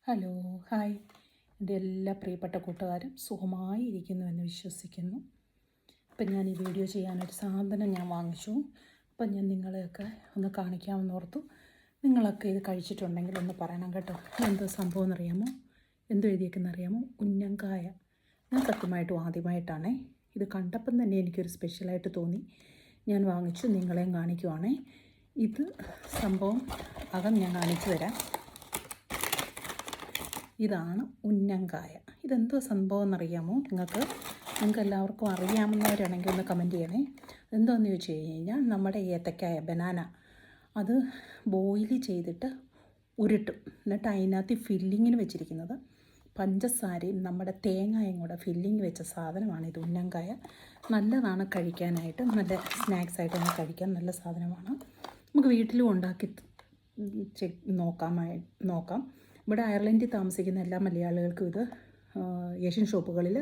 Hello, hi. എൻ്റെ എല്ലാ പ്രിയപ്പെട്ട കൂട്ടുകാരും സുഖമായി ഇരിക്കുന്നുവെന്ന് വിശ്വസിക്കുന്നു. അപ്പം ഞാൻ ഈ വീഡിയോ ചെയ്യാനൊരു സാധനം ഞാൻ വാങ്ങിച്ചു. അപ്പം ഞാൻ നിങ്ങളെയൊക്കെ ഒന്ന് കാണിക്കാമെന്നോർത്തു. നിങ്ങളൊക്കെ ഇത് കഴിച്ചിട്ടുണ്ടെങ്കിൽ ഒന്ന് പറയണം കേട്ടോ. എന്തോ സംഭവം എന്നറിയാമോ? എന്തോ എഴുതിയേക്കെന്നറിയാമോ? ഉന്നങ്കായ. ഞാൻ സത്യമായിട്ടും ആദ്യമായിട്ടാണേ ഇത് കണ്ടപ്പം തന്നെ എനിക്കൊരു സ്പെഷ്യലായിട്ട് തോന്നി. ഞാൻ വാങ്ങിച്ചു, നിങ്ങളെയും കാണിക്കുവാണേ. ഇത് സംഭവം അകം ഞാൻ കാണിച്ചു തരാം. ഇതാണ് ഉന്നങ്കായ. ഇതെന്തോ സംഭവം എന്നറിയാമോ നിങ്ങൾക്ക് എല്ലാവർക്കും അറിയാവുന്നവരാണെങ്കിൽ ഒന്ന് കമൻറ്റ് ചെയ്യണേ. എന്തോന്ന് ചോദിച്ചു കഴിഞ്ഞാൽ നമ്മുടെ ഏത്തക്കായ ബനാന അത് ബോയിൽ ചെയ്തിട്ട് ഉരുട്ടും. എന്നിട്ട് അതിനകത്ത് ഫില്ലിങ്ങിന് വെച്ചിരിക്കുന്നത് പഞ്ചസാരയും നമ്മുടെ തേങ്ങയും കൂടെ ഫില്ലിങ് വെച്ച സാധനമാണ് ഇത് ഉന്നങ്കായ. നല്ലതാണ് കഴിക്കാനായിട്ട്, നല്ല സ്നാക്സായിട്ട് ഒന്ന് കഴിക്കാൻ നല്ല സാധനമാണ്. നമുക്ക് വീട്ടിലും ഉണ്ടാക്കി നോക്കാം. ഇവിടെ അയർലൻഡിൽ താമസിക്കുന്ന എല്ലാ മലയാളികൾക്കും ഇത് ഏഷ്യൻ ഷോപ്പുകളിൽ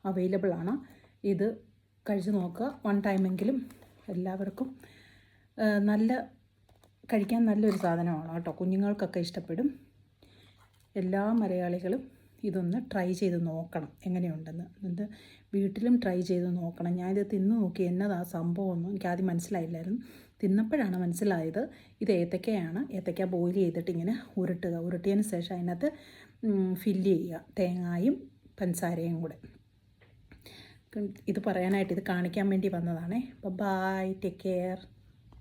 അവൈലബിൾ ആണ്. ഇത് കഴിച്ച് നോക്കുക. വൺ ടൈമെങ്കിലും എല്ലാവർക്കും കഴിക്കാൻ നല്ലൊരു സാധനമാണ് കേട്ടോ. കുഞ്ഞുങ്ങൾക്കൊക്കെ ഇഷ്ടപ്പെടും. എല്ലാ മലയാളികളും ഇതൊന്ന് ട്രൈ ചെയ്ത് നോക്കണം എങ്ങനെയുണ്ടെന്ന്. ഇത് വീട്ടിലും ട്രൈ ചെയ്ത് നോക്കണം. ഞാനിത് തിന്ന് നോക്കി എന്നതാ സംഭവമൊന്നും എനിക്കാദ്യം മനസ്സിലായില്ലായിരുന്നു. തിന്നപ്പോഴാണ് മനസ്സിലായത് ഇത് ഏത്തക്കയാണ്. ഏത്തക്ക ബോയിൽ ചെയ്തിട്ട് ഇങ്ങനെ ഉരുട്ടിയതിന് ശേഷം അതിനകത്ത് ഫില്ല് ചെയ്യുക തേങ്ങയും പഞ്ചസാരയും കൂടെ. ഇത് പറയാനായിട്ട്, ഇത് കാണിക്കാൻ വേണ്ടി വന്നതാണേ. By, take care.